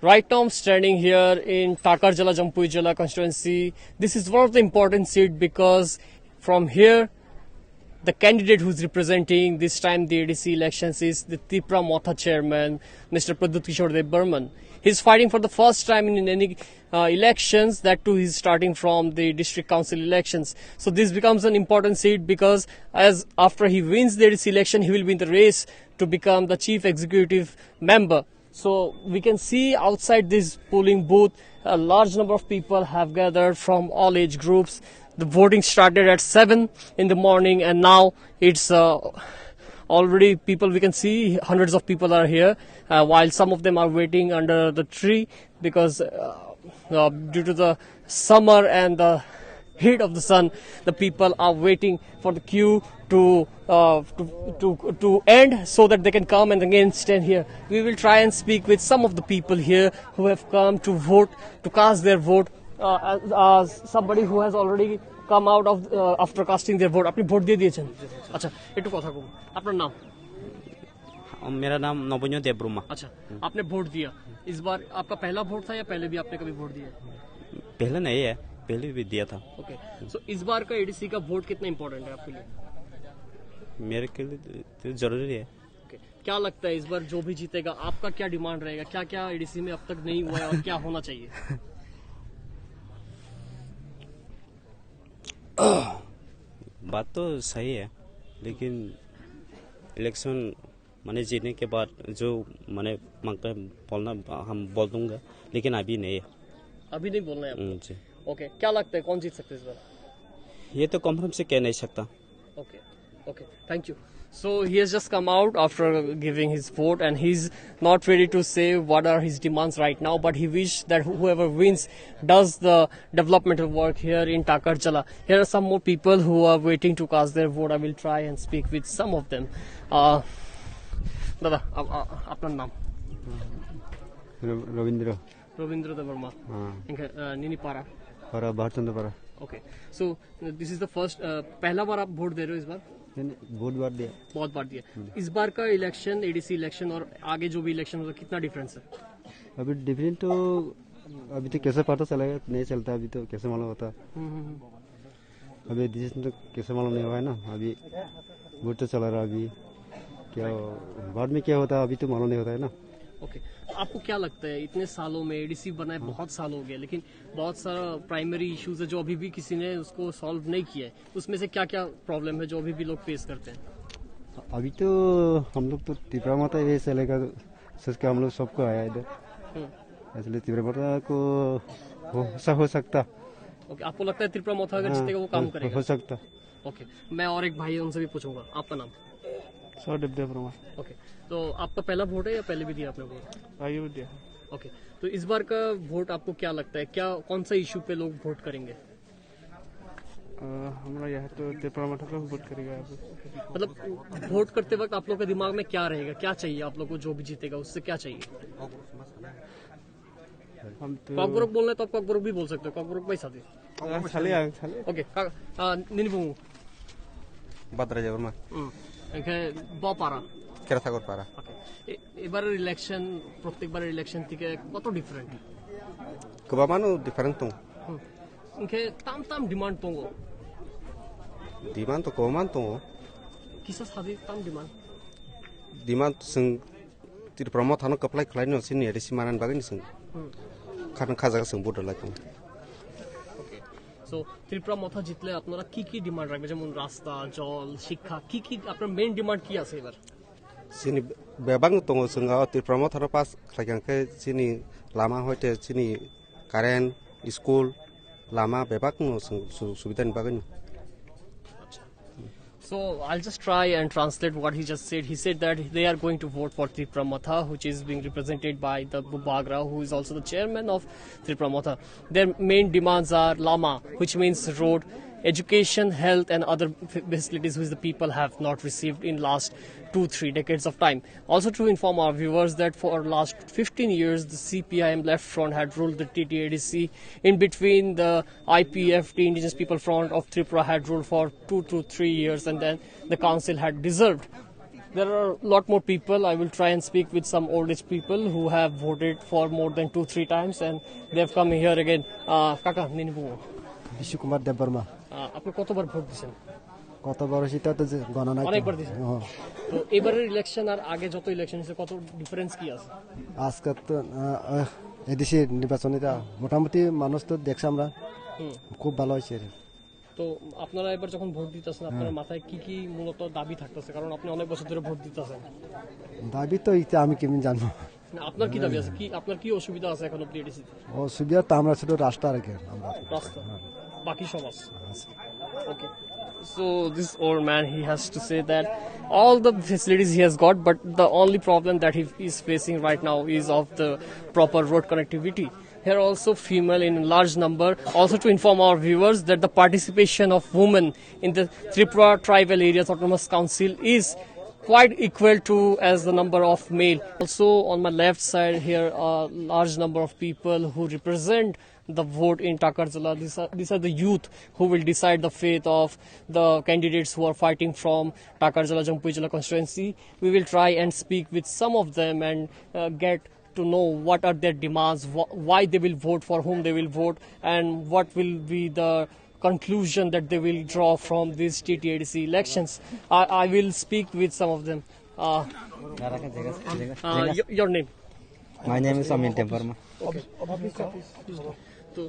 Right now I'm standing here in Takarjala Jampui Jala constituency. This is one of the important seats because from here the candidate who's representing this time the ADC elections is the Tripura Motha chairman, Mr. Pradyut Kishore Dev Burman. He's fighting for the first time in any elections. That too, he's starting from the district council elections. So this becomes an important seat because as after he wins the ADC election, he will be in the race to become the chief executive member. So we can see outside this polling booth, a large number of people have gathered from all age groups. The voting started at 7 in the morning and now it's already people, we can see hundreds of people are here while some of them are waiting under the tree because due to the summer and the heat of the sun, the people are waiting for the queue to end so that they can come and again stand here. We will try and speak with some of the people here who have come to vote, to cast their vote. Somebody who has already come out of after casting their vote. আপনি vote দিয়ে দিয়েছেন? আচ্ছা, একটু কথা বলুন। আপনার নাম? मेरा नाम नवोन्य देवब्रह्मा। अच्छा, आपने वोट दिया। इस बार आपका पहला वोट था या पहले भी आपने कभी वोट दिया? पहले नहीं है, पहले भी दिया था। ओके, सो इस बार का एडीसी का वोट कितना इम्पोर्टेंट है आपके लिए? मेरे के लिए तो जरूरी है। ओके, क्या लगता है इस बार जो भी जीतेगा आपका क्या डिमांड रहेगा? क्या क्या एडीसी में अब तक नहीं हुआ है और क्या होना चाहिए? बात तो सही है, लेकिन इलेक्शन मैंने जीतने के बाद जो मैंने मांगता है बोलना हम बोल दूंगा, लेकिन अभी नहीं है। अभी नहीं बोलना है आपको? जी। ओके, क्या लगता है कौन जीत सकते हैं इस बार? ये तो कंफर्म से कह नहीं सकता। Okay, okay, thank you. So he has just come out after giving his vote and he's not ready to say what are his demands right now, but he wishes that whoever wins does the developmental work here in Takarjala. Here are some more people who are waiting to cast their vote. I will try and speak with some of them. दादा, आपका नाम? रविंद्र रविंद्र वर्मा। नीनीपारा पारा भारचंद्र पारा। Okay, so this is the first, पहला बार आप vote दे रहे हो इस बार? बहुत बार दिया। बहुत बार दिया। इस बार का इलेक्शन, एडीसी इलेक्शन और आगे जो भी इलेक्शन होगा, कितना डिफरेंस है? अभी डिफरेंट तो अभी तो कैसे पता चलेगा, नहीं चलता अभी तो कैसे मालूम होता। अभी डिसीजन तो कैसे मालूम नहीं हुआ है ना, अभी वोट तो चला रहा, अभी क्या बाद में क्या होता अभी तो मालूम नहीं होता है ना। ओके, आपको क्या लगता है इतने सालों में एडीसी बनाए बहुत साल हो गए, लेकिन बहुत सारा प्राइमरी इश्यूज है जो अभी भी किसी ने उसको सॉल्व नहीं किया है, उसमें से क्या क्या प्रॉब्लम है जो अभी भी लोग फेस करते हैं? अभी तो हम लोग तो त्रिपुरा माता ये चलेगा सोच के हम लोग सबको आया इधर, इसलिए त्रिपुरा माता को हो सकता। ओके, आपको लगता है त्रिपुरा माता अगर जीतेगा वो काम करेगा? हो सकता। ओके, मैं और एक भाई है उनसे भी पूछूंगा। आपका नाम? देवब्रह्मा। ओके, तो आपका पहला वोट है या पहले भी दिया आपने वोट? आगे भी दिया। ओके, तो इस बार का वोट आपको क्या लगता है, क्या कौन सा इशू पे लोग वोट करेंगे? हमारा यहाँ तो त्रिपुरा माता को वोट करेगा। मतलब वोट करते वक्त आप लोग के दिमाग में क्या रहेगा, क्या चाहिए आप लोग को? जो भी जीतेगा उससे क्या चाहिए? हम तो कॉकरोक बोलना है तो आप कॉकरोक भी बोल सकते हो। कॉकरोक पैसा दे। ओके, निनिबू भद्राजा वर्मा বপারা কেরাসাগর পাড়া। এবারের ইলেকশন প্রত্যেকবারের ইলেকশন থেকে কত ডিফারেন্ট? गोबाङानो डिफारेन्ट दं। इनके ताम ताम डिमांड दङ। डिमान्ड तो गोबां दङ। किसा सादि ताम डिमांड? डिमान्ड जों त्रिपुरा मातानो एप्लाइ खालायनो जोंनि एडीसी मानानि बागै जों खारन खाजागा जों बर्डार लायखौ। সো ত্রিপুরা মাথা জিতলে আপনারা কি কি ডিমান্ড রাখবেন, যেমন রাস্তা, জল, শিক্ষা, কি কি আপনার মেইন ডিমান্ড কি আছে এবার? जोंनि बेबां दङ जोंहा त्रिपुरा मातानो पास खालायखांखै जोंनि लामा हयते जोंनि कारेन्ट स्कुल लामा बेबां जों सुबिदानि बागै। So I'll just try and translate what he just said. He said that they are going to vote for Tripura Matha, which is being represented by the Bubagra, who is also the chairman of Tripura Matha. Their main demands are Lama, which means road, education, health and other facilities which the people have not received in last 2-3 decades of time. Also to inform our viewers that for last 15 years the CPIM left front had ruled the TTADC. In between the IPFT Indigenous People Front of Tripura had ruled for 2 to 3 years and then the council had dissolved. There are a lot more people. I will try and speak with some old age people who have voted for more than 2-3 times and they have come here again. Kaka, Ninipu. বিশ্ব কুমার দেববর্মা আপনি কতবার vote দিয়েছেন? কত বড় সেটা তো গণনা অনেকবার দিয়েছেন। তো এবারের ইলেকশন আর আগে যত ইলেকশন হয়েছে কত ডিফারেন্স কি আছে? আজকে তো এদেশের নির্বাচনীটা মোটামুটি মানুষ তো দেখছি আমরা খুব ভালো হয়েছে। তো আপনারা এবার যখন ভোট দিতেছেন আপনার মাথায় কি কি মূলত দাবি থাকতেছে, কারণ আপনি অনেক বছর ধরে ভোট দিতেছেন? দাবি তো এটা আমি কেমন জানবো, আপনার কি দাবি আছে, কি আপনার কি অসুবিধা আছে এখন অব্দি এডিসিতে? অসুবিধা তো আমরা শুধু রাস্তা আর কি আমরা রাস্তা, বাকি সব আছে। Okay. So this old man, he has to say that all the facilities he has got, but the only problem that he is facing right now is of the proper road connectivity. Here also female in large number. Also to inform our viewers that the participation of women in the Tripura Tribal Areas Autonomous Council is quite equal to as the number of male. Also on my left side here are large number of people who represent the vote in Takarjala. These are the youth who will decide the fate of the candidates who are fighting from Takarjala Jampuijala constituency. We will try and speak with some of them and get to know what are their demands, why they will vote, for whom they will vote, and what will be the conclusion that they will draw from these TTADC elections. I will speak with some of them. Your name? My name is Amin Temparma. Okay. So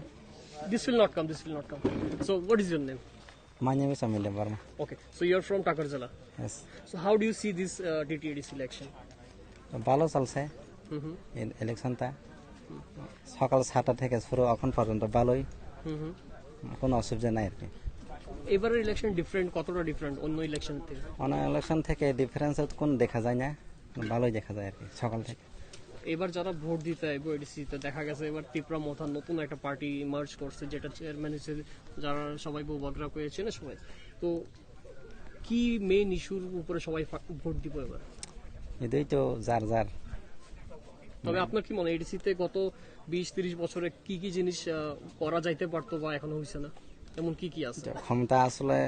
this will not come. This will not come. So what is your name? My name is Amin Temparma. Okay. So you're from Takarjala. Yes. So how do you see this TTADC election? ভালো চলছে ইলেকশনটা, সকাল 7টা থেকে শুরু এখন পর্যন্ত ভালোই, কোনো অসুবিধা নাই আর কি। এবারের ইলেকশন ডিফারেন্ট, কতটা ডিফারেন্ট অন্য ইলেকশন থেকে? অন্য ইলেকশন থেকে ডিফারেন্স কোন দেখা যায় না, ভালোই দেখা যায় আর কি সকাল থেকে। এবার যারা ভোট দিতে আইবো এডিসিতে দেখা গেছে এবার ত্রিপুরা মোথা নতুন একটা পার্টি ইমার্জ করছে, যেটা চেয়ারম্যান হিসেবে যারা সবাই বৌবাগরা পেয়েছে না সবাই, তো কি মেইন ইস্যুর উপরে সবাই ভোট দিব এবার? এটাই তো যার যার। তবে আপনার কি মনে হয় এডিসিতে গত 20-30 বছরে কি কি জিনিস করা যাইতে পারতো বা এখনো হইছে না, এমন কি কি আছে? ক্ষমতা আসলে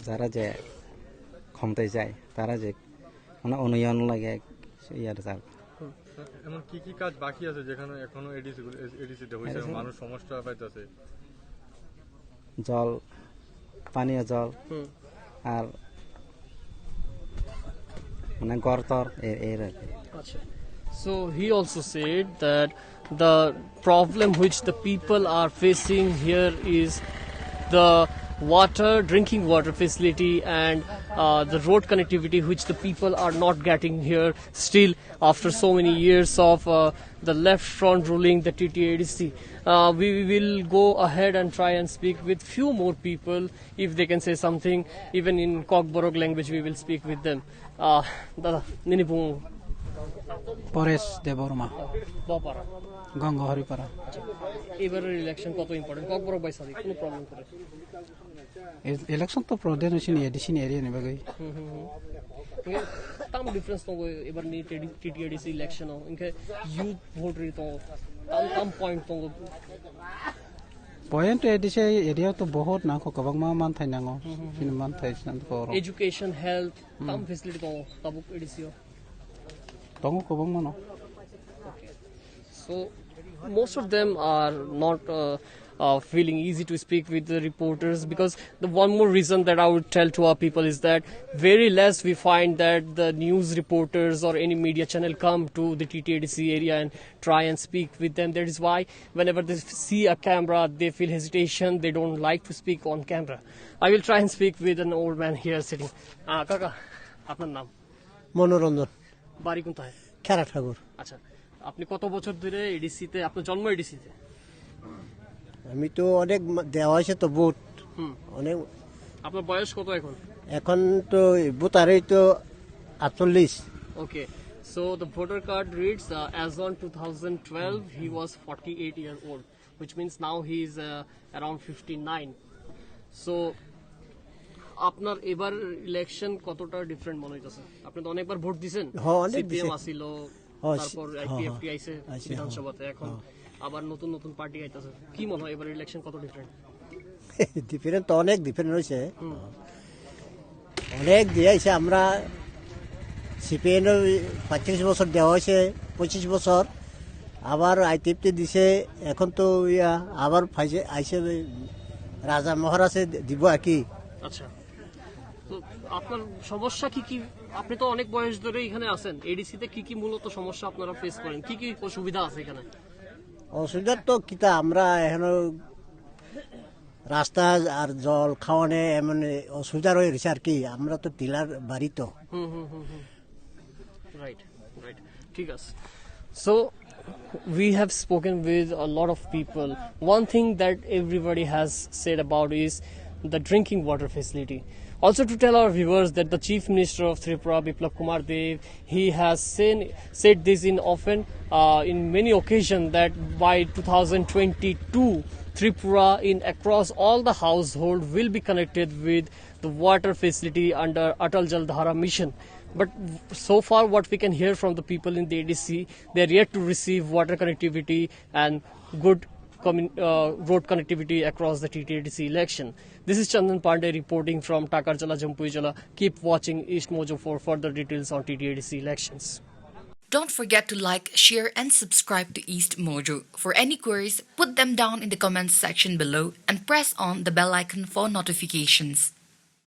যারা যে ক্ষমতায় যায় তারা যে মানে উন্নয়ন লাগে ইয়ার যার। এমন কি কি কাজ বাকি আছে যেখানে এখনো এডিসিতে হইছে, মানুষ সমস্যা পাইতেছে? জল, পানীয় জল আর মানে গর্তর এর আর কি। আচ্ছা। So he also said that the problem which the people are facing here is the water, drinking water facility and the road connectivity which the people are not getting here still after so many years of the left front ruling the TTADC. We will go ahead and try and speak with few more people if they can say something, even in Kokborok language we will speak with them. Dada, Ninipu. Paresh Debbarma, Bapara. Ganga Haripara. এবারের election কত important? Kokborok by সাদি কোনো problem করে? Election তো প্রদেশ হয়েছে ADC area নেবাগৈ। tam difference to ebar ni TTADC election ho inke youth vote ri to tam point to point ADC area তো বহুত না কবাং মান থাই নাঙো কিন মান থাই সান কর education health tam facility to tabuk ADC ho দং কবাং মানো। so most of them are not feeling easy to speak with the reporters, because the one more reason that I would tell to our people is that very less we find that the news reporters or any media channel come to the TTADC area and try and speak with them. That is why whenever they see a camera they feel hesitation, they don't like to speak on camera. I will try and speak with an old man here sitting. Kaka, apnar naam? মনোরঞ্জন, বাড়ি কোথায়? খেরা ঠাকুর। আচ্ছা, আপনি কত বছর ধরে এডিসিতে, আপনার জন্ম এডিসিতে? আমি তো অনেক দেওয়া হয়েছে তো ভোট অনেক। আপনার বয়স কত এখন? এখন তো ভোটারই তো 48। Okay, so the voter card reads as on 2012 he was 48 years old, which means now he is around 59. So আপনার এবার ইলেকশন কতটা ডিফারেন্ট মনে হইতাছে? আপনি তো অনেকবার ভোট দিবেন, হ্যাঁ অনেক সিপিএম দিছি। আসিল, হ্যাঁ, তারপর আইপিএফটি আইছে বিধানসভাতে, এখন আবার নতুন নতুন পার্টি আইতাছে। কি মনে হয় এবার ইলেকশন কত ডিফারেন্ট? ডিফারেন্ট তো অনেক ডিফারেন্ট হয়েছে, অনেক দিয়েছে। আমরা সিপিএনও 35 বছর দেওয়া হয়েছে, 25 বছর, আবার আইটিএফটি দিছে, এখন তো আবার আইসে রাজা মহারাজে দিব আর কি। আচ্ছা, তো আপনার সমস্যা কি কি? আপনি তো অনেক বয়স ধরে এখানে আছেন, এডিসি তে কি কি মূলত সমস্যা আপনারা ফেস করেন, কি কি অসুবিধা আছে এখানে? অসুবিধা তো কিতা, আমরা এখন রাস্তা আর জল খাওয়ানে এমন অসুবিধা রয়েছে আর কি। আমরা তো টিলার বাড়ি তো। Right, right. ঠিক আছে. So we have spoken with a lot of people. One thing that everybody has said about is the drinking water facility. Also to tell our viewers that the Chief Minister of Tripura, Biplab Kumar Dev, he has said this in many occasions that by 2022 Tripura in across all the household will be connected with the water facility under Atal Jal Dhara mission. But so far what we can hear from the people in the ADC, they are yet to receive water connectivity and good road connectivity across the TTADC election. This is Chandan Pandey reporting from Takarjala, Jampuijala. Keep watching East Mojo for further details on TTADC elections. Don't forget to like, share, and subscribe to East Mojo. For any queries, put them down in the comments section below and press on the bell icon for notifications.